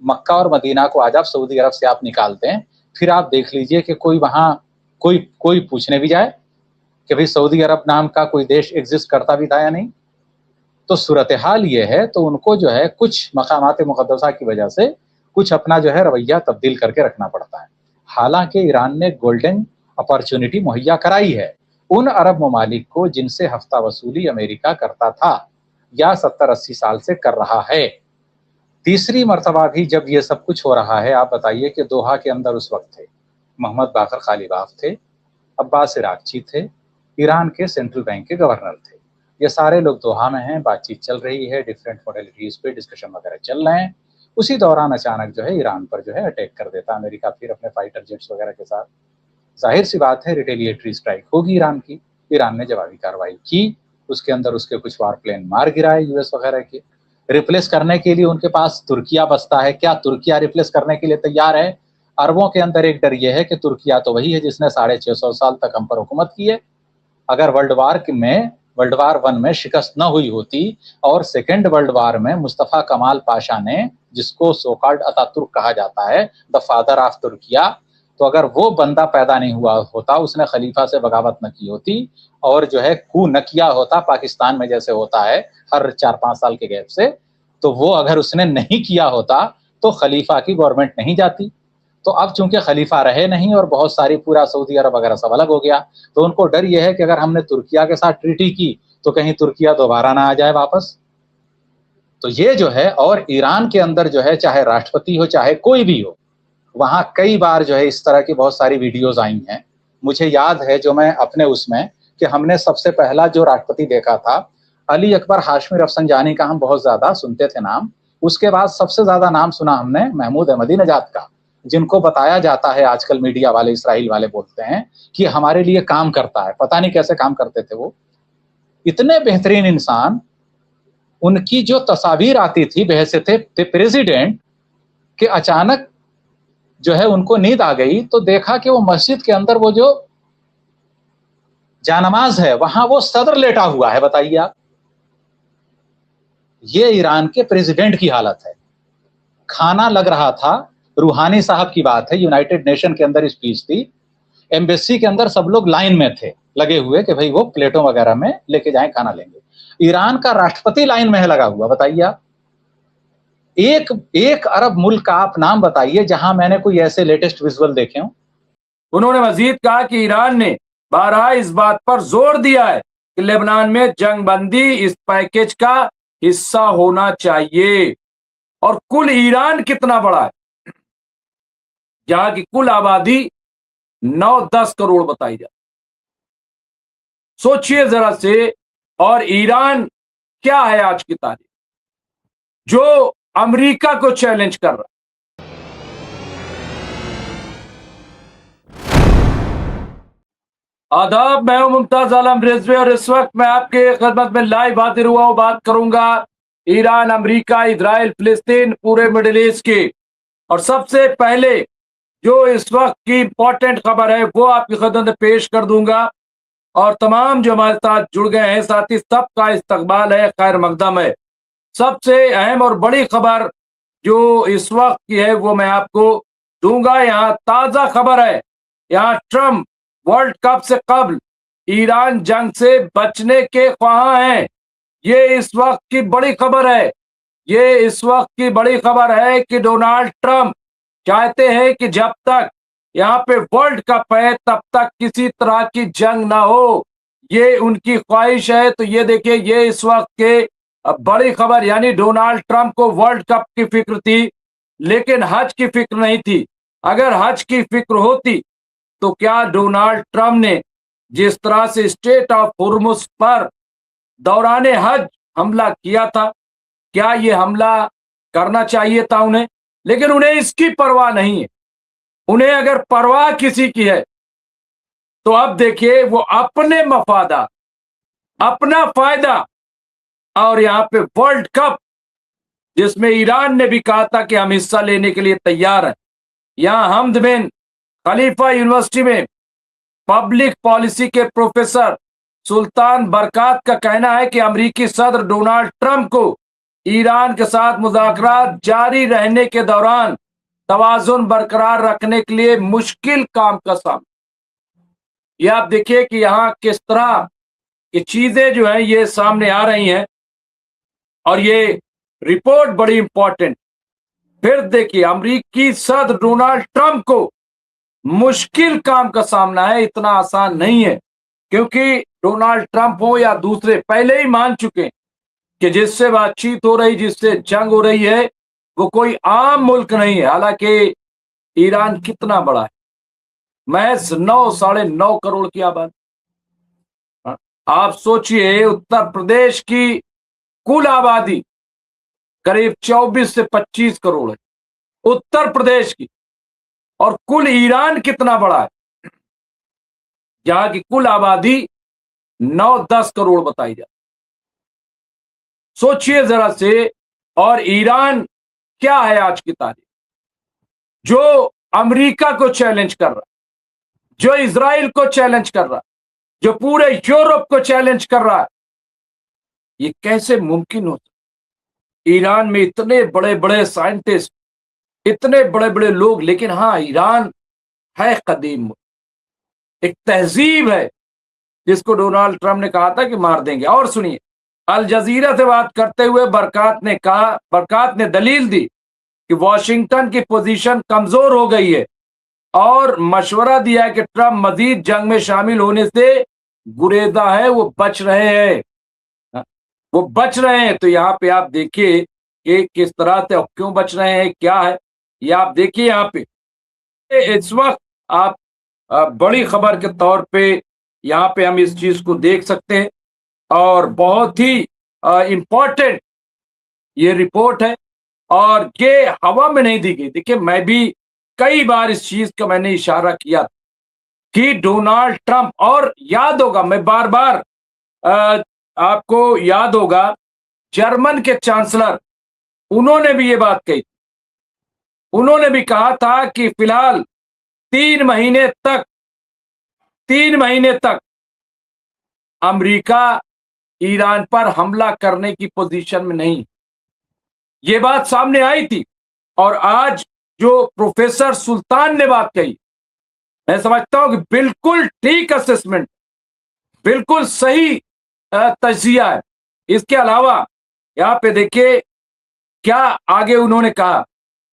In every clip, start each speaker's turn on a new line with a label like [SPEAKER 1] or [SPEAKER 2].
[SPEAKER 1] मक्का और मदीना को आज आप सऊदी अरब से आप निकालते हैं, फिर आप देख लीजिए कि कोई वहां कोई पूछने भी जाए कि भाई सऊदी अरब नाम का कोई देश एग्जिस्ट करता भी था या नहीं। तो सूरत हाल ये है, तो उनको जो है कुछ मकामात मुक़द्दसा की वजह से कुछ अपना जो है रवैया तब्दील करके रखना पड़ता है। हालांकि ईरान ने गोल्डन अपॉर्चुनिटी मुहैया कराई है उन अरब ममालिक को जिनसे हफ्ता वसूली अमेरिका करता था या 70-80 साल से कर रहा है। तीसरी मरतबा भी जब ये सब कुछ हो रहा है, आप बताइए कि दोहा के अंदर उस वक्त थे मोहम्मद बाकर खालिबाफ थे, अब्बास इराकची थे, ईरान के सेंट्रल बैंक के गवर्नर थे। ये सारे लोग दोहा में हैं, बातचीत चल रही है, डिफरेंट मॉडलिटीज पे डिस्कशन वगैरह चल रहे हैं। उसी दौरान अचानक जो है ईरान पर जो है अटैक कर देता अमेरिका, फिर अपने फाइटर जेट्स वगैरह के साथ। जाहिर सी बात है रिटेलिएटरी स्ट्राइक होगी ईरान की। ईरान ने जवाबी कार्रवाई की, उसके अंदर उसके कुछ वार प्लेन मार गिराए यूएस वगैरह के। रिप्लेस करने के लिए उनके पास तुर्किया बसता है, क्या तुर्किया रिप्लेस करने के लिए तैयार है? अरबों के अंदर एक डर यह है कि तुर्किया तो वही है जिसने 650 साल तक हम पर हुकूमत की है। अगर वर्ल्ड वार 1 में शिकस्त न हुई होती और सेकेंड वर्ल्ड वार में मुस्तफ़ा कमाल पाशा ने, जिसको सोकाल्ड अतातुर्क कहा जाता है, द फादर ऑफ तुर्किया, तो अगर वो बंदा पैदा नहीं हुआ होता, उसने खलीफा से बगावत न की होती और जो है कू न किया होता पाकिस्तान में जैसे होता है हर 4-5 साल के गैप से, तो वो अगर उसने नहीं किया होता तो खलीफा की गवर्नमेंट नहीं जाती। तो अब चूंकि खलीफा रहे नहीं और बहुत सारी पूरा सऊदी अरब वगैरह सब अलग हो गया, तो उनको डर यह है कि अगर हमने तुर्किया के साथ ट्रीटी की तो कहीं तुर्किया दोबारा ना आ जाए वापस। तो ये जो है, और ईरान के अंदर जो है चाहे राष्ट्रपति हो चाहे कोई भी हो, वहां कई बार जो है इस तरह की बहुत सारी वीडियोज आई हैं। मुझे याद है जो मैं अपने उसमें कि हमने सबसे पहला जो राष्ट्रपति देखा था अली अकबर हाशमी रफसंजानी का, हम बहुत ज्यादा सुनते थे नाम। उसके बाद सबसे ज्यादा नाम सुना हमने महमूद अहमदी नजाद का, जिनको बताया जाता है आजकल मीडिया वाले इसराइल वाले बोलते हैं कि हमारे लिए काम करता है। पता नहीं कैसे काम करते थे वो, इतने बेहतरीन इंसान। उनकी जो तस्वीर आती थी बहैसियत प्रेसिडेंट के, अचानक जो है उनको नींद आ गई तो देखा कि वो मस्जिद के अंदर वो जो जानमाज है वहां वो सदर लेटा हुआ है। बताइए आप, ये ईरान के प्रेसिडेंट की हालत है। खाना लग रहा था, रूहानी साहब की बात है, यूनाइटेड नेशन के अंदर स्पीच थी, एम्बेसी के अंदर सब लोग लाइन में थे लगे हुए कि भाई वो प्लेटों वगैरह में लेके जाएं खाना लेंगे। ईरान का राष्ट्रपति लाइन में है लगा हुआ। बताइए आप, एक अरब मुल्क का आप नाम बताइए जहां मैंने कोई ऐसे लेटेस्ट विजुअल देखे हो।
[SPEAKER 2] उन्होंने मजीद कहा कि ईरान ने बारहा इस बात पर जोर दिया है कि लेबनान में जंग बंदी इस पैकेज का हिस्सा होना चाहिए। और कुल ईरान कितना बड़ा है, जहां की कुल आबादी 9-10 करोड़ बताई जाती। सोचिए जरा से, और ईरान क्या है आज की तारीख, जो अमेरिका को चैलेंज कर रहा है। आदाब, मैं हूं मुमताज आलम रिजवी और इस वक्त मैं आपके खिदमत में लाइव हाजिर हुआ हूं। बात करूंगा ईरान, अमेरिका, इजराइल, फिलिस्तीन, पूरे मिडिल ईस्ट की। और सबसे पहले जो इस वक्त की इंपॉर्टेंट खबर है वो आपकी खिदमत में पेश कर दूंगा। और तमाम जो हमारे साथ जुड़ गए हैं साथी, सबका इस्तकबाल है, खैर मकदम है। सबसे अहम और बड़ी खबर जो इस वक्त की है वो मैं आपको दूंगा। यहाँ ताजा खबर है, यहाँ ट्रम्प वर्ल्ड कप से कबल ईरान जंग से बचने के ख्वाहां हैं। ये इस वक्त की बड़ी खबर है। ये इस वक्त की बड़ी खबर है कि डोनाल्ड ट्रम्प चाहते हैं कि जब तक यहाँ पे वर्ल्ड कप है तब तक किसी तरह की जंग ना हो, ये उनकी ख्वाहिश है। तो ये देखिए, ये इस वक्त के बड़ी खबर, यानी डोनाल्ड ट्रम्प को वर्ल्ड कप की फिक्र थी लेकिन हज की फिक्र नहीं थी। अगर हज की फिक्र होती तो क्या डोनाल्ड ट्रम्प ने जिस तरह से स्टेट ऑफ हुर्मुज पर दौरान हज हमला किया था, क्या ये हमला करना चाहिए था उन्हें? लेकिन उन्हें इसकी परवाह नहीं है। उन्हें अगर परवाह किसी की है तो अब देखिए वो अपने मफादा, अपना फायदा, और यहां पे वर्ल्ड कप जिसमें ईरान ने भी कहा था कि हम हिस्सा लेने के लिए तैयार हैं। यहां हमद बिन खलीफा यूनिवर्सिटी में पब्लिक पॉलिसी के प्रोफेसर सुल्तान बरकात का कहना है कि अमेरिकी सदर डोनाल्ड ट्रंप को ईरान के साथ मुज़ाकरात जारी रहने के दौरान तवाज़ुन बरकरार रखने के लिए मुश्किल काम का सामना। ये आप देखिए कि यहाँ किस तरह की चीजें जो है ये सामने आ रही हैं, और ये रिपोर्ट बड़ी इंपॉर्टेंट। फिर देखिए, अमेरिकी सदर डोनाल्ड ट्रंप को मुश्किल काम का सामना है, इतना आसान नहीं है, क्योंकि डोनाल्ड ट्रंप हो या दूसरे पहले ही मान चुके हैं कि जिससे बातचीत हो रही, जिससे जंग हो रही है, वो कोई आम मुल्क नहीं है। हालांकि ईरान कितना बड़ा है, महज 9-9.5 करोड़ की आबादी। आप सोचिए, उत्तर प्रदेश की कुल आबादी करीब 24 से 25 करोड़ है, उत्तर प्रदेश की। और कुल ईरान कितना बड़ा है, जहां की कुल आबादी 9-10 करोड़ बताई जाती। सोचिए जरा से। और ईरान क्या है आज की तारीख, जो अमेरिका को चैलेंज कर रहा है, जो इजराइल को चैलेंज कर रहा है, जो पूरे यूरोप को चैलेंज कर रहा है। ये कैसे मुमकिन हो? ईरान में इतने बड़े बड़े साइंटिस्ट, इतने बड़े बड़े लोग, लेकिन हाँ, ईरान है कदीम, एक तहजीब है जिसको डोनाल्ड ट्रंप ने कहा था कि मार देंगे। और सुनिए, अल जजीरा से बात करते हुए बरकात ने दलील दी कि वॉशिंगटन की पोजीशन कमजोर हो गई है और मशवरा दिया कि ट्रंप मजीद जंग में शामिल होने से गुरेजा है, वो बच रहे हैं, वो बच रहे हैं। तो यहाँ पे आप देखिए कि किस तरह से, और क्यों बच रहे हैं, क्या है ये आप देखिए। यहाँ पे इस वक्त आप बड़ी खबर के तौर पे यहाँ पे हम इस चीज को देख सकते हैं, और बहुत ही इंपॉर्टेंट ये रिपोर्ट है, और ये हवा में नहीं दी गई। देखिए, मैं भी कई बार इस चीज का मैंने इशारा किया कि डोनाल्ड ट्रंप, और याद होगा, मैं बार बार आपको याद होगा, जर्मन के चांसलर, उन्होंने भी ये बात कही। उन्होंने भी कहा था कि फिलहाल 3 महीने तक अमेरिका ईरान पर हमला करने की पोजीशन में नहीं। ये बात सामने आई थी, और आज जो प्रोफेसर सुल्तान ने बात कही, मैं समझता हूं कि बिल्कुल ठीक असेसमेंट, बिल्कुल सही तजिया है। इसके अलावा यहाँ पे देखिए क्या आगे उन्होंने कहा,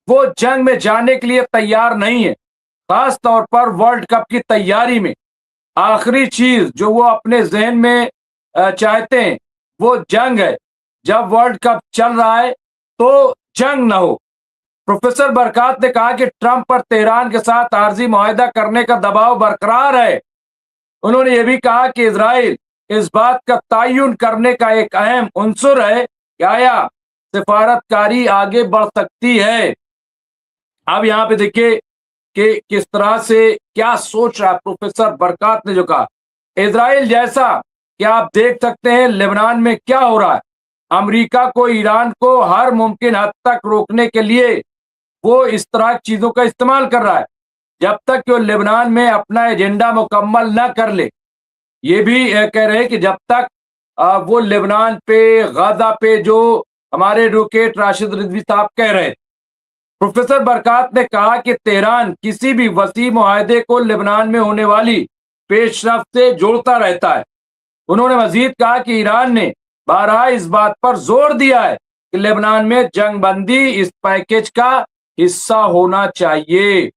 [SPEAKER 2] वो जंग में जाने के लिए तैयार नहीं है, खास तौर पर वर्ल्ड कप की तैयारी में। आखिरी चीज जो वो अपने जहन में चाहते हैं वो जंग है। जब वर्ल्ड कप चल रहा है तो जंग ना हो। प्रोफेसर बरकात ने कहा कि ट्रंप पर तेहरान के साथ आर्जी मुआहदा करने का दबाव बरकरार है। उन्होंने ये भी कहा कि इजराइल इस बात का तयन करने का एक अहम उन्सुर है कि आया सिफारतकारी आगे बढ़ सकती है। अब यहाँ पे देखिए कि किस तरह से क्या सोच रहा है प्रोफेसर बरकात ने, जो कहा इजराइल जैसा कि आप देख सकते हैं लेबनान में क्या हो रहा है। अमेरिका को ईरान को हर मुमकिन हद तक रोकने के लिए वो इस तरह की चीजों का इस्तेमाल कर रहा है, जब तक कि वो लेबनान में अपना एजेंडा मुकम्मल ना कर ले। ये भी कह रहे हैं कि जब तक वो लेबनान पे, गाजा पे जो हमारे एडवोकेट राशिद रिजवी साहब कह रहे हैं, प्रोफेसर बरकात ने कहा कि तेहरान किसी भी वसी मुआहदे को लेबनान में होने वाली पेशरफ्त से जोड़ता रहता है। उन्होंने मजीद कहा कि ईरान ने बारहा इस बात पर जोर दिया है कि लेबनान में जंगबंदी इस पैकेज का हिस्सा होना चाहिए।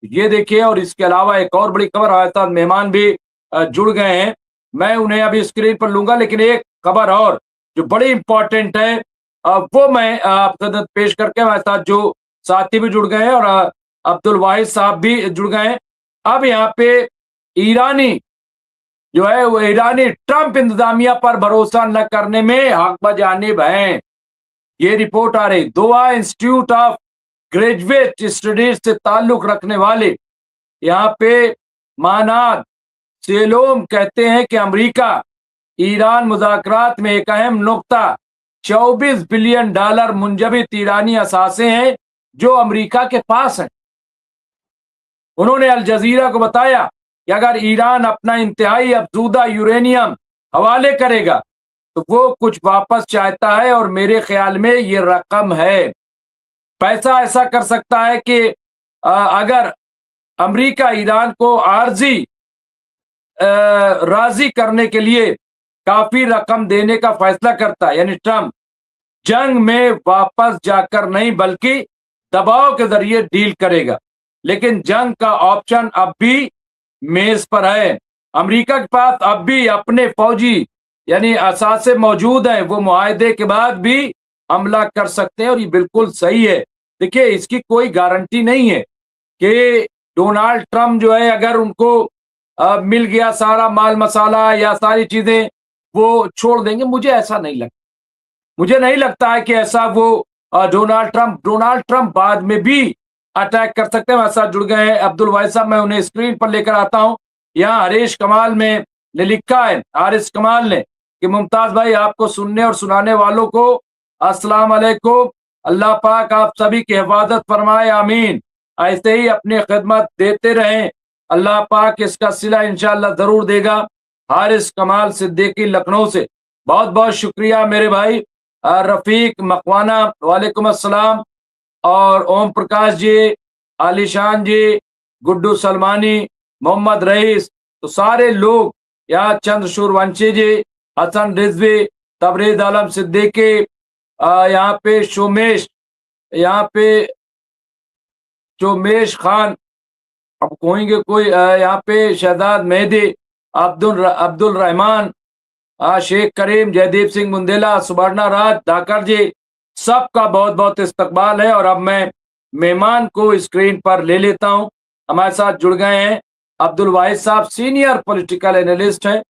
[SPEAKER 2] ये देखिए, और इसके अलावा एक और बड़ी खबर, हमारे साथ मेहमान भी जुड़ गए हैं, मैं उन्हें अभी स्क्रीन पर लूंगा, लेकिन एक खबर और जो बड़ी इंपॉर्टेंट है वो मैं आपके पेश करके, हमारे साथ जो साथी भी जुड़ गए हैं और अब्दुल वाहिद साहब भी जुड़ गए हैं। अब यहाँ पे ईरानी जो है वो ईरानी ट्रंप इंतजामिया पर भरोसा न करने में हक बजानिब हैं। ये रिपोर्ट आ रही। दोहा इंस्टीट्यूट ऑफ ग्रेजुएट स्टडीज से ताल्लुक रखने वाले यहाँ पे मानाद सेलोम कहते हैं कि अमेरिका ईरान मुज़ाकरात में एक अहम नुक्ता 24 बिलियन डॉलर मुंजबित ईरानी असासे हैं जो अमेरिका के पास हैं। उन्होंने अल जजीरा को बताया कि अगर ईरान अपना इंतहाई अफजूदा यूरेनियम हवाले करेगा तो वो कुछ वापस चाहता है, और मेरे ख्याल में ये रकम है। पैसा ऐसा कर सकता है कि अगर अमेरिका ईरान को आर्जी राजी करने के लिए काफी रकम देने का फैसला करता है, यानी ट्रम्प जंग में वापस जाकर नहीं बल्कि दबाव के जरिए डील करेगा। लेकिन जंग का ऑप्शन अब भी मेज पर है। अमेरिका के पास अब भी अपने फौजी यानी असासे मौजूद हैं, वो मुआहदे के बाद भी हमला कर सकते हैं, और ये बिल्कुल सही है। देखिए, इसकी कोई गारंटी नहीं है कि डोनाल्ड ट्रम्प जो है, अगर उनको मिल गया सारा माल मसाला या सारी चीजें, वो छोड़ देंगे। मुझे ऐसा नहीं लगता। मुझे नहीं लगता है कि ऐसा वो डोनाल्ड ट्रम्प बाद में भी अटैक कर सकते हैं। हमारे साथ जुड़ गए हैं अब्दुल वाहिद साहब, मैं उन्हें स्क्रीन पर लेकर आता हूं। यहाँ हरीश कमाल ने लिखा है, हारिस कमाल ने, कि मुमताज भाई, आपको सुनने और सुनाने वालों को अस्सलाम वालेकुम, अल्लाह पाक आप सभी की हिफाजत फरमाए, आमीन। ऐसे ही अपनी खिदमत देते रहें, अल्लाह पाक इसका सिला इंशाअल्लाह जरूर देगा। हारिस कमाल सिद्दीकी लखनऊ से, बहुत बहुत शुक्रिया मेरे भाई। रफीक मकवाना, वालेकुम अस्सलाम। और ओम प्रकाश जी, आलिशान जी, गुड्डू सलमानी, मोहम्मद रईस, तो सारे लोग यहाँ, चंद्र सूरवंशी जी, हसन रिजवी, तबरेज आलम सिद्दीकी, यहाँ पे शोमेश, यहाँ पे शोमेश खान, अब कहेंगे कोई, यहाँ पे शहजाद मेहदी, अब्दुल रहमान, शेख करीम, जयदीप सिंह बुंदेला, सुवर्णा राज, धाकर जी, सबका बहुत बहुत इस्तकबाल है। और अब मैं मेहमान को स्क्रीन पर ले लेता हूं। हमारे साथ जुड़ गए हैं अब्दुल वाहिद साहब, सीनियर पॉलिटिकल एनालिस्ट हैं,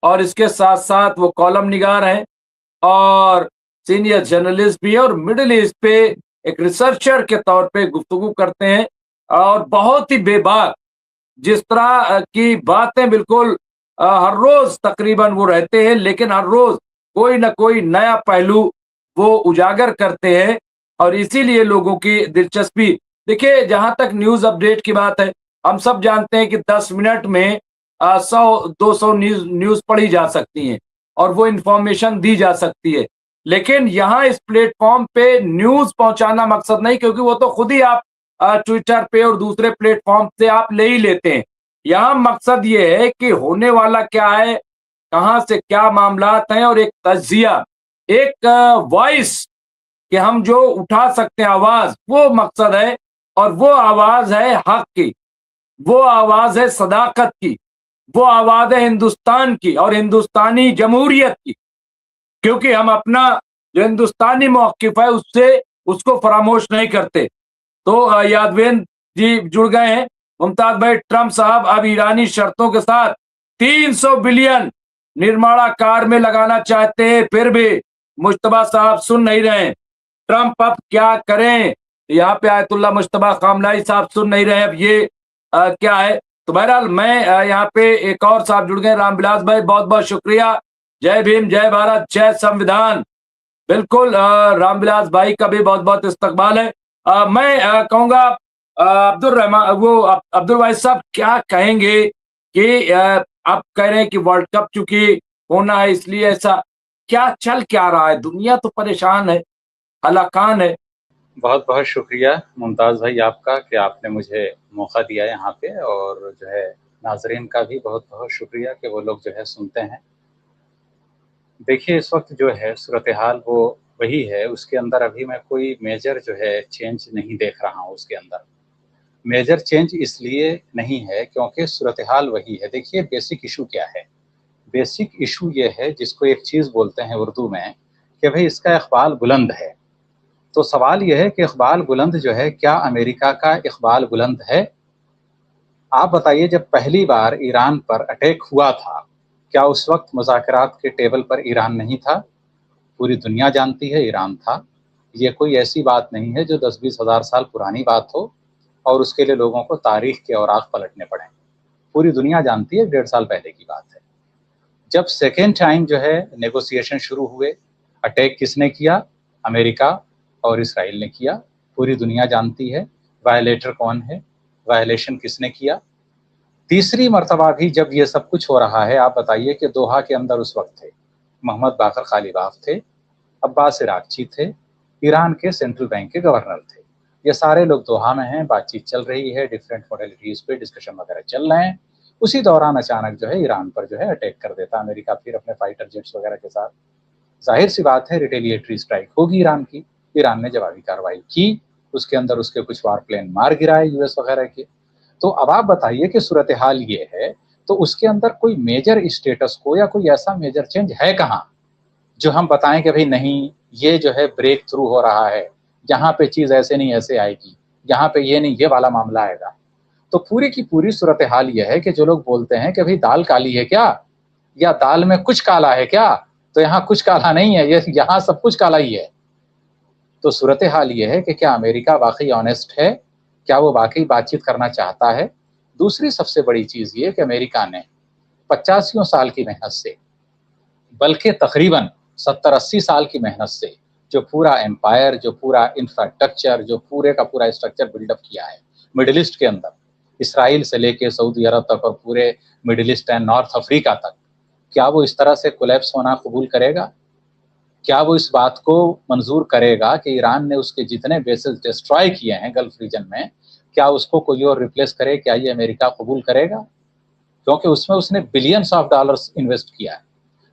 [SPEAKER 2] और इसके साथ साथ वो कॉलम निगार हैं और सीनियर जर्नलिस्ट भी है, और मिडिल ईस्ट पे एक रिसर्चर के तौर पे गुफ्तगू करते हैं, और बहुत ही बेबाक, जिस तरह की बातें बिल्कुल हर रोज तकरीबन वो रहते हैं, लेकिन हर रोज कोई ना कोई नया पहलू वो उजागर करते हैं, और इसीलिए लोगों की दिलचस्पी। देखिए, जहां तक न्यूज अपडेट की बात है, हम सब जानते हैं कि 10 मिनट में 100-200 न्यूज पढ़ी जा सकती हैं, और वो इंफॉर्मेशन दी जा सकती है। लेकिन यहाँ इस प्लेटफॉर्म पे न्यूज पहुंचाना मकसद नहीं, क्योंकि वो तो खुद ही आप ट्विटर पे और दूसरे प्लेटफॉर्म से आप ले ही लेते हैं। यहाँ मकसद ये है कि होने वाला क्या है, कहां से क्या मामलात हैं, और एक तज्जिया, एक वॉइस कि हम जो उठा सकते हैं आवाज, वो मकसद है। और वो आवाज है हक की, वो आवाज है सदाकत की, वो आवाज है हिंदुस्तान की और हिंदुस्तानी जमहूरियत की, क्योंकि हम अपना जो हिंदुस्तानी मौक़िफ़ है उसको फरामोश नहीं करते। तो यादवेंद्र जी जुड़ गए हैं। मुमताज भाई, ट्रम्प साहब अब ईरानी शर्तों के साथ 300 बिलियन निर्माणा कार में लगाना चाहते हैं, फिर भी मुश्तबा साहब सुन नहीं रहे। ट्रम्प अब क्या करें? यहाँ पे आयतुल्लाह मुश्तबा खामनाई साहब सुन नहीं रहे। अब ये क्या है? तो बहरहाल मैं यहाँ पे एक और साहब जुड़ गए, रामविलास भाई, बहुत बहुत शुक्रिया। जय भीम, जय भारत, जय संविधान। बिल्कुल, रामविलास भाई का भी बहुत बहुत इस्तकबाल है। मैं कहूँगा अब्दुल वाहिद साहब क्या कहेंगे कि आप कह रहे हैं कि वर्ल्ड कप चूंकि होना है इसलिए ऐसा, क्या रहा है? दुनिया तो परेशान है, हलाकान है।
[SPEAKER 1] बहुत बहुत शुक्रिया मुमताज़ भाई आपका कि आपने मुझे मौका दिया यहाँ पे, और जो है नाजरीन का भी बहुत बहुत शुक्रिया कि वो लोग जो है सुनते हैं। देखिए, इस वक्त जो है सूरत हाल वो वही है, उसके अंदर अभी मैं कोई मेजर जो है चेंज नहीं देख रहा हूँ। उसके अंदर मेजर चेंज इसलिए नहीं है क्योंकि सूरत हाल वही है। देखिए, बेसिक इशू क्या है? बेसिक इशू ये है, जिसको एक चीज़ बोलते हैं उर्दू में कि भाई इसका इक़बाल बुलंद है। तो सवाल यह है कि इक़बाल बुलंद जो है, क्या अमेरिका का इक़बाल बुलंद है? आप बताइए, जब पहली बार ईरान पर अटैक हुआ था, क्या उस वक्त मुज़ाकरात के टेबल पर ईरान नहीं था? पूरी दुनिया जानती है ईरान था। ये कोई ऐसी बात नहीं है जो 10-20 हज़ार साल पुरानी बात हो और उसके लिए लोगों को तारीख़ के औराक़ पलटने पड़ें। पूरी दुनिया जानती है, 1.5 साल पहले की बात है। जब सेकेंड टाइम जो है नेगोशिएशन शुरू हुए, अटैक किसने किया? अमेरिका और इसराइल ने किया। पूरी दुनिया जानती है वायलेटर कौन है, वायलेशन किसने किया। तीसरी मर्तबा भी जब ये सब कुछ हो रहा है, आप बताइए कि दोहा के अंदर उस वक्त थे, محمد باقر قالیباف تھے، عباس عراقچی تھے، ایران کے سینٹرل بینک کے گورنر تھے. یہ سارے لوگ دوحہ میں ہیں، بات چیت چل رہی ہے، ڈفرینٹ موڈیلٹیز پہ ڈسکشن وغیرہ چل رہے ہیں. اسی دوران اچانک جو ہے ایران پر جو ہے اٹیک کر دیتا امریکہ، پھر اپنے فائٹر جیٹس وغیرہ کے ساتھ. ظاہر سی بات ہے ریٹیلیٹری اسٹرائک ہوگی ایران کی. ایران نے جوابی کارروائی کی، اس کے اندر اس کے کچھ وار پلین مار گرائے یو ایس وغیرہ کے. تو اب آپ بتائیے کہ صورتحال یہ ہے تو اس کے اندر کوئی میجر اسٹیٹس کو یا کوئی ایسا میجر چینج ہے کہاں جو ہم بتائیں کہ بھئی نہیں یہ جو ہے بریک تھرو ہو رہا ہے، یہاں پہ چیز ایسے نہیں ایسے آئے گی، یہاں پہ یہ نہیں یہ والا معاملہ آئے گا. تو پوری کی پوری صورتحال یہ ہے کہ جو لوگ بولتے ہیں کہ بھئی دال کالی ہے کیا، یا دال میں کچھ کالا ہے کیا، تو یہاں کچھ کالا نہیں ہے، یہاں سب کچھ کالا ہی ہے. تو صورتحال یہ ہے کہ کیا امریکہ واقعی آنیسٹ ہے، کیا وہ واقعی بات چیت کرنا چاہتا ہے. دوسری سب سے بڑی چیز یہ کہ امریکہ نے 85 سال کی محنت سے، بلکہ تقریباً 70-80 سال کی محنت سے جو پورا امپائر، جو پورا انفراسٹرکچر، جو پورے کا پورا اسٹرکچر بلڈ اپ کیا ہے مڈل ایسٹ کے اندر، اسرائیل سے لے کے سعودی عرب تک اور پورے مڈل ایسٹ اینڈ نارتھ افریقہ تک، کیا وہ اس طرح سے کولیپس ہونا قبول کرے گا؟ کیا وہ اس بات کو منظور کرے گا کہ ایران نے اس کے جتنے بیسز ڈسٹرائے کیے ہیں گلف ریجن میں، کیا اس کو کوئی اور ریپلیس کرے؟ کیا یہ امریکہ قبول کرے گا؟ کیونکہ اس میں اس نے بلینس آف ڈالرز انویسٹ کیا ہے.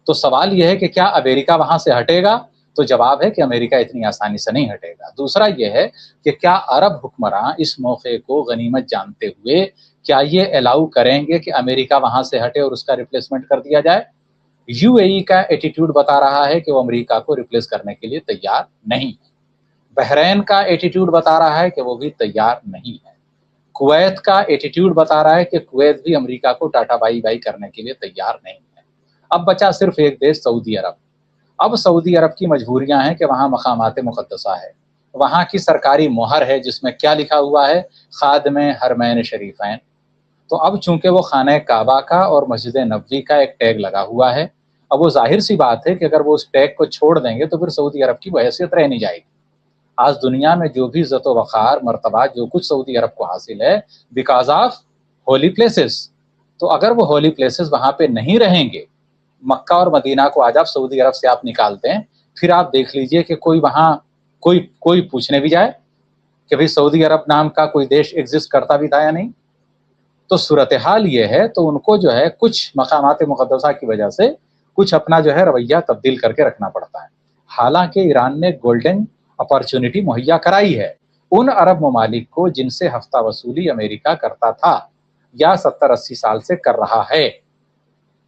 [SPEAKER 1] تو سوال یہ ہے کہ کیا امریکہ وہاں سے ہٹے گا؟ تو جواب ہے کہ امریکہ اتنی آسانی سے نہیں ہٹے گا. دوسرا یہ ہے کہ کیا عرب حکمراں اس موقع کو غنیمت جانتے ہوئے کیا یہ الاؤ کریں گے کہ امریکہ وہاں سے ہٹے اور اس کا ریپلیسمنٹ کر دیا جائے؟ یو اے ای کا ایٹیٹیوڈ بتا رہا ہے کہ وہ امریکہ کو ریپلیس کرنے کے لیے تیار نہیں. بحرین کا ایٹیٹیوڈ بتا رہا ہے کہ وہ بھی تیار نہیں ہے. کویت کا ایٹیٹیوڈ بتا رہا ہے کہ کویت بھی امریکہ کو ٹاٹا بائی بائی کرنے کے لیے تیار نہیں ہے. اب بچا صرف ایک دیش سعودی عرب. اب سعودی عرب کی مجبوریاں ہیں کہ وہاں مقامات مقدسہ ہے، وہاں کی سرکاری مہر ہے جس میں کیا لکھا ہوا ہے، خادم حرمین شریفین. تو اب چونکہ وہ خانہ کعبہ کا اور مسجد نبوی کا ایک ٹیگ لگا ہوا ہے، اب وہ ظاہر سی بات ہے کہ اگر وہ اس ٹیگ کو چھوڑ دیں گے تو پھر سعودی عرب کی وہ حیثیت رہ نہیں جائے گی. آج دنیا میں جو بھی عزت و وقار مرتبہ جو کچھ سعودی عرب کو حاصل ہے بیکاز آف ہولی پلیسز. تو اگر وہ ہولی پلیسز وہاں پہ نہیں رہیں گے، مکہ اور مدینہ کو آج آپ سعودی عرب سے آپ نکالتے ہیں، پھر آپ دیکھ لیجئے کہ کوئی وہاں کوئی پوچھنے بھی جائے کہ بھئی سعودی عرب نام کا کوئی دیش ایگزسٹ کرتا بھی تھا یا نہیں. تو صورتحال یہ ہے تو ان کو جو ہے کچھ مقامات مقدسہ کی وجہ سے کچھ اپنا جو ہے رویہ تبدیل کر کے رکھنا پڑتا ہے. حالانکہ ایران نے گولڈن اپارچونٹی مہیا کرائی ہے ان عرب ممالک کو جن سے ہفتہ وصولی امریکہ کرتا تھا یا 70-80 سال سے کر رہا ہے.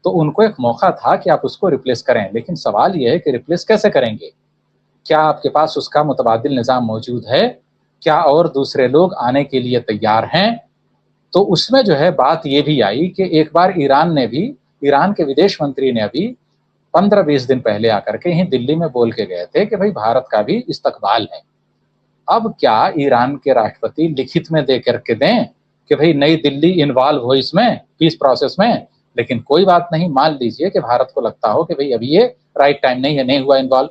[SPEAKER 1] تو ان کو ایک موقع تھا کہ آپ اس کو ریپلیس کریں. لیکن سوال یہ ہے کہ ریپلیس کیسے کریں گے؟ کیا آپ کے پاس اس کا متبادل نظام موجود ہے؟ کیا اور دوسرے لوگ آنے کے لیے تیار ہیں؟ تو اس میں جو ہے بات یہ بھی آئی کہ ایک بار ایران کے ودیش منتری نے ابھی 15-20 دن پہلے آ کر کے یہیں دلی میں بول کے گئے تھے کہ بھئی بھارت کا بھی استقبال ہے. اب کیا ایران کے راشٹرپتی لکھت میں دے کر کے دیں کہ بھئی نئی دلی انوالو ہو اس میں پیس پروسیس میں؟ لیکن کوئی بات نہیں، مان لیجئے کہ بھارت کو لگتا ہو کہ بھئی ابھی یہ رائٹ ٹائم نہیں ہے، نہیں ہوا انوالو.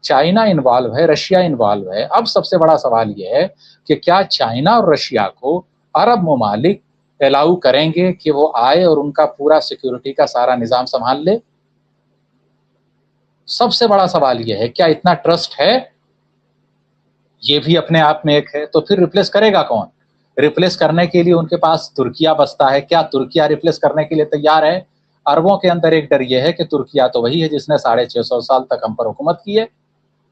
[SPEAKER 1] چائنا انوالو ہے، رشیا انوالو ہے. اب سب سے بڑا سوال یہ ہے کہ کیا چائنا اور رشیا کو عرب ممالک الاؤ کریں گے کہ وہ آئے اور ان کا پورا سیکیورٹی کا سارا نظام سنبھال لے؟ سب سے بڑا سوال یہ ہے کیا اتنا ٹرسٹ ہے؟ یہ بھی اپنے آپ میں ایک ہے. تو پھر ریپلیس کرے گا کون؟ ریپلیس کرنے کے لیے ان کے پاس ترکیہ بستا ہے. کیا ترکیہ ریپلیس کرنے کے لیے تیار ہے؟ عربوں کے اندر ایک ڈر یہ ہے کہ ترکیہ تو وہی ہے جس نے 650 سال تک ہم پر حکومت کی ہے.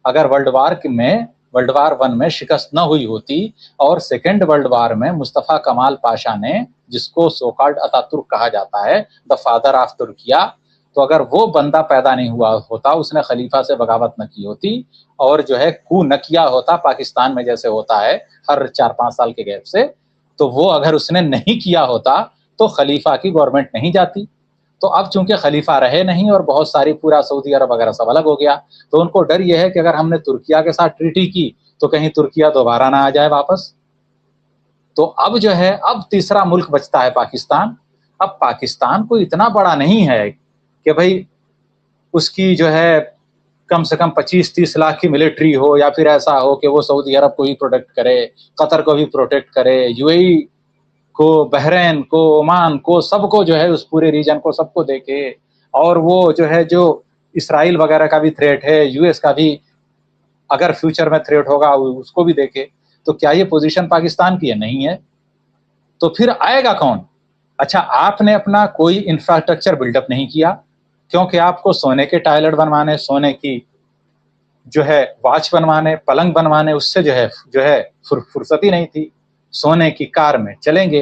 [SPEAKER 1] اگر ورلڈ وار 1 میں شکست نہ ہوئی ہوتی اور سیکنڈ ورلڈ وار میں مصطفیٰ کمال پاشا نے، جس کو سو کالڈ اتا ترک کہا جاتا ہے، دا فادر آف ترکیہ، تو اگر وہ بندہ پیدا نہیں ہوا ہوتا، اس نے خلیفہ سے بغاوت نہ کی ہوتی اور جو ہے کو نہ کیا ہوتا پاکستان میں جیسے ہوتا ہے ہر 4-5 سال کے گیپ سے، تو وہ اگر اس نے نہیں کیا ہوتا تو خلیفہ کی گورنمنٹ نہیں جاتی. تو اب چونکہ خلیفہ رہے نہیں اور بہت ساری پورا سعودی عرب وغیرہ سب الگ ہو گیا، تو ان کو ڈر یہ ہے کہ اگر ہم نے ترکیہ کے ساتھ ٹریٹی کی تو کہیں ترکیہ دوبارہ نہ آ جائے واپس. تو اب جو ہے اب تیسرا ملک بچتا ہے پاکستان. اب پاکستان کو اتنا بڑا نہیں ہے کہ بھئی اس کی جو ہے کم سے کم 25-30 لاکھ کی ملٹری ہو، یا پھر ایسا ہو کہ وہ سعودی عرب کو ہی پروٹیکٹ کرے، قطر کو بھی پروٹیکٹ کرے، یو اے ای کو، بحرین کو، عمان کو، سب کو جو ہے اس پورے ریجن کو سب کو دیکھے، اور وہ جو ہے جو इसराइल वगैरह का भी थ्रेट है, यूएस का भी अगर फ्यूचर में थ्रेट होगा उसको भी देखे, तो क्या ये पोजीशन पाकिस्तान की है? नहीं है। तो फिर आएगा कौन? अच्छा, आपने अपना कोई इंफ्रास्ट्रक्चर बिल्डअप नहीं किया, क्योंकि आपको सोने के टॉयलेट बनवाने, सोने की जो है वॉच बनवाने, पलंग बनवाने, उससे जो है फुर्सत ही नहीं थी। सोने की कार में चलेंगे।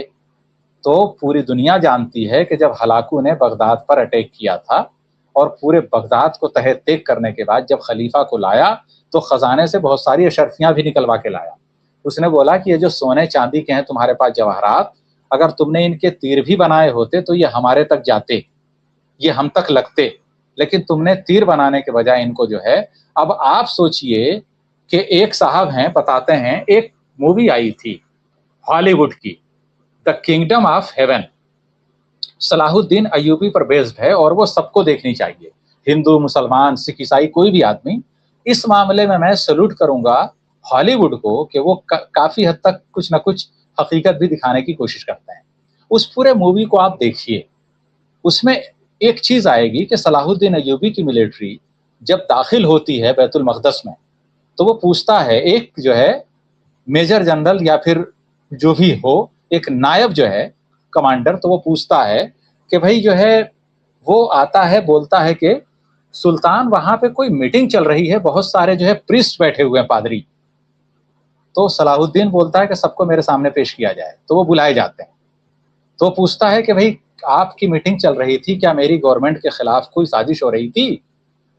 [SPEAKER 1] तो पूरी दुनिया जानती है कि जब हलाकू ने बगदाद पर अटैक किया था और पूरे बगदाद को तहे तेक करने के बाद जब खलीफा को लाया तो खजाने से बहुत सारी अशरफियां भी निकलवा के लाया। उसने बोला कि ये जो सोने चांदी के हैं तुम्हारे पास जवाहरात, अगर तुमने इनके तीर भी बनाए होते तो ये हमारे तक जाते, ये हम तक लगते, लेकिन तुमने तीर बनाने के बजाय इनको जो है। अब आप सोचिए कि एक साहब हैं, बताते हैं, एक मूवी आई थी हॉलीवुड की, the kingdom of haven, Salahuddin Ayyubi पर बेस्ड है और वो सबको देखनी चाहिए, हिंदू, मुसलमान, सिख, ईसाई, कोई भी आदमी। इस मामले में मैं सैल्यूट करूंगा हॉलीवुड को कि वो काफी हद तक कुछ ना कुछ हकीकत भी दिखाने की कोशिश करते हैं। उस पूरे मूवी को आप देखिए, उसमें एक चीज आएगी कि सलाहुद्दीन अय्यूबी की मिलिट्री जब दाखिल होती है बैतुल मक़दस में, तो वो पूछता है, एक जो है मेजर जनरल या फिर जो भी हो, एक नायब जो है कमांडर, तो वो पूछता है कि भाई जो है, वो आता है बोलता है कि सुल्तान वहां पे कोई मीटिंग चल रही है, बहुत सारे जो है प्रीस्ट बैठे हुए हैं, पादरी। तो सलाहुद्दीन बोलता है कि सबको मेरे सामने पेश किया जाए। तो वो बुलाए जाते हैं। तो पूछता है कि भाई आपकी मीटिंग चल रही थी, क्या मेरी गवर्नमेंट के खिलाफ कोई साजिश हो रही थी?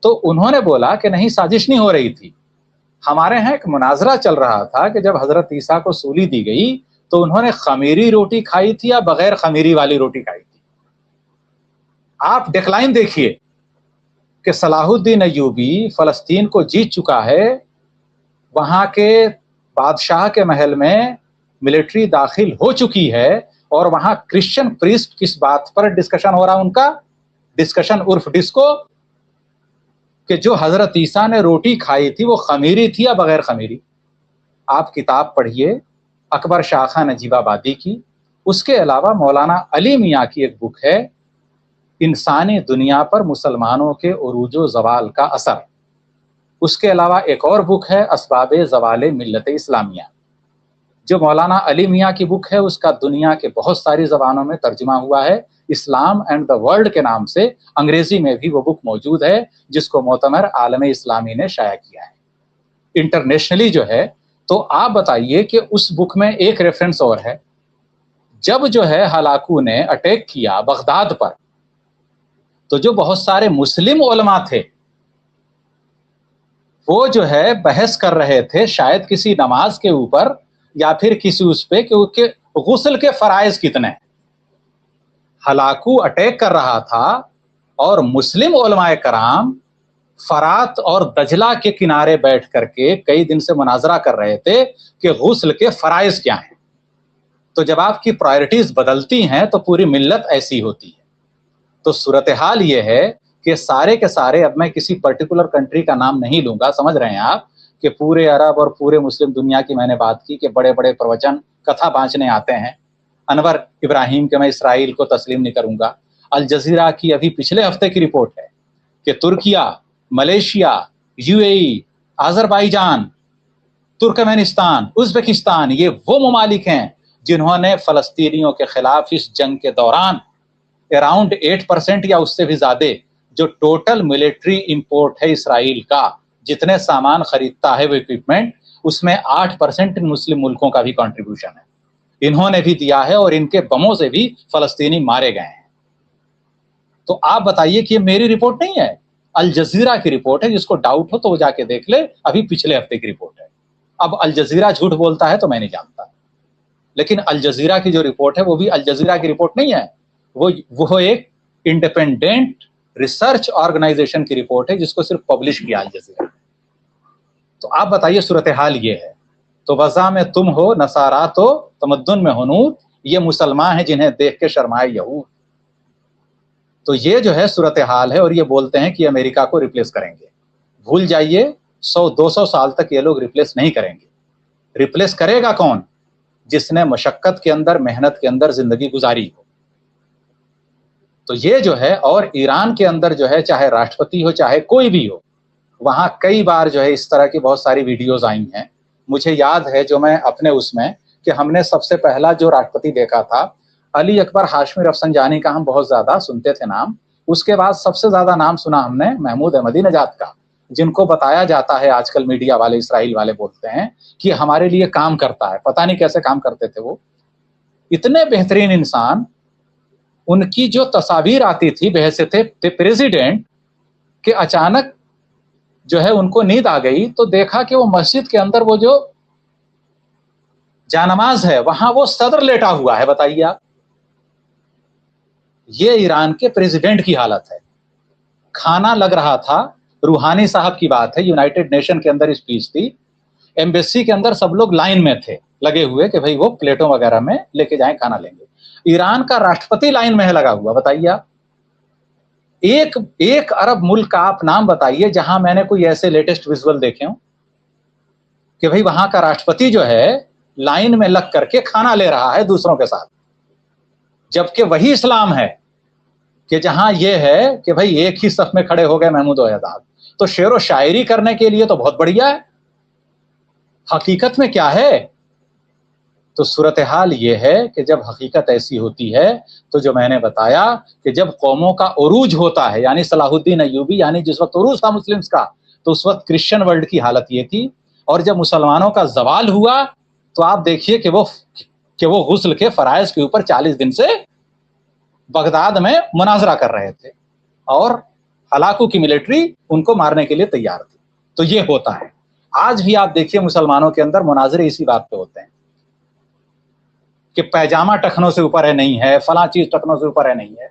[SPEAKER 1] तो उन्होंने बोला कि नहीं, साजिश नहीं हो रही थी, हमारे यहाँ एक मुनाजरा चल रहा था कि जब हजरत ईसा को सूली दी गई तो उन्होंने खमीरी रोटी खाई थी या बगैर खमीरी वाली रोटी खाई थी। आप डेक्लाइन देखिए कि सलाहुद्दीन अय्यूबी फलस्तीन को जीत चुका है, वहां के बादशाह के महल में मिलिट्री दाखिल हो चुकी है और वहां क्रिश्चियन प्रीस्ट किस बात पर डिस्कशन हो रहा है? उनका डिस्कशन उर्फ डिस्को, कि जो हजरत ईसा ने रोटी खाई थी वो खमीरी थी या बगैर खमीरी। आप किताब पढ़िए अकबर शाह खान नजीबाबादी की, उसके अलावा मौलाना अली मियाँ की एक बुक है इंसानी दुनिया पर मुसलमानों के उरूजो जवाल का असर, उसके अलावा एक और बुक है असबाबे जवाले मिल्लत इस्लामिया। जो मौलाना अली मियाँ की बुक है उसका दुनिया के बहुत सारी जबानों में तर्जुमा हुआ है, इस्लाम एंड द वर्ल्ड के नाम से अंग्रेजी में भी वो बुक मौजूद है, जिसको मोतमर आलम इस्लामी ने शाया किया है इंटरनेशनली जो है। तो आप बताइए कि उस बुक में एक रेफरेंस और है, जब जो है हलाकू ने अटैक किया बगदाद पर, तो जो बहुत सारे मुस्लिम उलमा थे वो जो है बहस कर रहे थे शायद किसी नमाज के ऊपर या फिर किसी उस पे कि गुस्ल के फराइज कितने हैं। हलाकू अटैक कर रहा था और मुस्लिम उलमाए कराम फरात और दजला के किनारे बैठ करके कई दिन से मुनाजरा कर रहे थे कि गुस्ल के फराइज क्या हैं। तो जब आपकी प्रायोरिटीज बदलती हैं तो पूरी मिल्लत ऐसी होती है। तो सूरत हाल ये है कि सारे के सारे, अब मैं किसी पर्टिकुलर कंट्री का नाम नहीं लूंगा, समझ रहे हैं आप, कि पूरे अरब और पूरे मुस्लिम दुनिया की मैंने बात की कि बड़े बड़े प्रवचन कथा बांचने आते हैं। अनवर इब्राहिम के मैं इसराइल को तस्लीम नहीं करूंगा। अल जजीरा की अभी पिछले हफ्ते की रिपोर्ट है कि Türkiye, Malaysia, UAE, Azerbaijan, Turkmenistan, Uzbekistan, ये वो ममालिक हैं जिन्होंने फलस्तीनियों के खिलाफ इस जंग के दौरान अराउंड 8% या उससे भी ज्यादा जो टोटल मिलिट्री इंपोर्ट है इसराइल का, जितने सामान खरीदता है वो इक्विपमेंट, उसमें 8% इन मुस्लिम मुल्कों का भी कंट्रीब्यूशन है, इन्होंने भी दिया है और इनके बमों से भी फलस्तीनी मारे गए हैं। तो आप बताइए कि ये मेरी रिपोर्ट नहीं है, अल जजीरा की रिपोर्ट है। जिसको डाउट हो तो वो जाके देख ले, अभी पिछले हफ्ते की रिपोर्ट है। अब अल जजीरा झूठ बोलता है तो मैं नहीं जानता, लेकिन अल जजीरा की जो रिपोर्ट है वो भी अल जजीरा की रिपोर्ट नहीं है, वो एक इंडिपेंडेंट रिसर्च ऑर्गेनाइजेशन की रिपोर्ट है जिसको सिर्फ पब्लिश किया अल जजीरा। तो आप बताइए सूरत हाल ये है। तो वज़ा में तुम हो नसारा तो तमद्दुन में हुनूद, ये मुसलमान हैं जिन्हें देख के शर्माए यहूद। तो ये जो है सूरत हाल है और ये बोलते हैं कि अमेरिका को रिप्लेस करेंगे। भूल जाइए, 100-200 साल तक ये लोग रिप्लेस नहीं करेंगे। रिप्लेस करेगा कौन? जिसने मशक्कत के अंदर, मेहनत के अंदर जिंदगी गुजारी हो। تو یہ جو ہے, اور ایران کے اندر جو ہے چاہے راشٹرپتی ہو چاہے کوئی بھی ہو, وہاں کئی بار جو ہے اس طرح کی بہت ساری ویڈیوز آئی ہیں. مجھے یاد ہے جو میں اپنے اس میں کہ ہم نے سب سے پہلا جو راشٹرپتی دیکھا تھا علی اکبر ہاشمی رفسنجانی کا, ہم بہت زیادہ سنتے تھے نام. اس کے بعد سب سے زیادہ نام سنا ہم نے محمود احمدی نژاد کا, جن کو بتایا جاتا ہے آج کل میڈیا والے اسرائیل والے بولتے ہیں کہ ہمارے لیے کام کرتا ہے. پتہ نہیں کیسے کام کرتے تھے وہ, اتنے بہترین انسان. ان کی جو تصاویر آتی تھی بحیثیت پریزیڈنٹ کہ اچانک جو ہے ان کو نیند آ گئی تو دیکھا کہ وہ مسجد کے اندر وہ جو جانماز ہے وہاں وہ صدر لیٹا ہوا ہے. بتائیے آپ, یہ ایران کے پریزیڈنٹ کی حالت ہے. کھانا لگ رہا تھا, روحانی صاحب کی بات ہے, یونائٹڈ نیشن کے اندر اسپیچ تھی, ایمبیسی کے اندر سب لوگ لائن میں تھے لگے ہوئے کہ بھئی وہ پلیٹوں وغیرہ میں لے کے جائیں کھانا لیں گے. ایران کا راشٹرپتی لائن میں ہے لگا ہوا. بتائیے آپ, ایک عرب ملک کا آپ نام بتائیے جہاں میں نے کوئی ایسے لیٹسٹ ویژول دیکھے ہوں کہ بھئی وہاں کا راشٹرپتی جو ہے لائن میں لگ کر کے کھانا لے رہا ہے دوسروں کے ساتھ. جبکہ وہی اسلام ہے کہ جہاں یہ ہے کہ بھئی ایک ہی صف میں کھڑے ہو گئے محمود و اعداد. تو شعر و شاعری کرنے کے لیے تو بہت بڑھیا ہے, حقیقت میں کیا ہے؟ تو صورتحال یہ ہے کہ جب حقیقت ایسی ہوتی ہے تو جو میں نے بتایا کہ جب قوموں کا عروج ہوتا ہے, یعنی صلاح الدین ایوبی, یعنی جس وقت عروج تھا مسلمز کا, تو اس وقت کرسچن ورلڈ کی حالت یہ تھی. اور جب مسلمانوں کا زوال ہوا تو آپ دیکھیے کہ وہ غسل کے فرائض کے اوپر 40 دن سے بغداد میں مناظرہ کر رہے تھے, اور ہلاکو کی ملٹری ان کو مارنے کے لیے تیار تھی. تو یہ ہوتا ہے. آج بھی آپ دیکھیے مسلمانوں کے اندر مناظرے اسی بات پہ ہوتے ہیں کہ پیجامہ ٹخنوں سے اوپر ہے نہیں ہے, فلاں چیز ٹخنوں سے اوپر ہے نہیں ہے.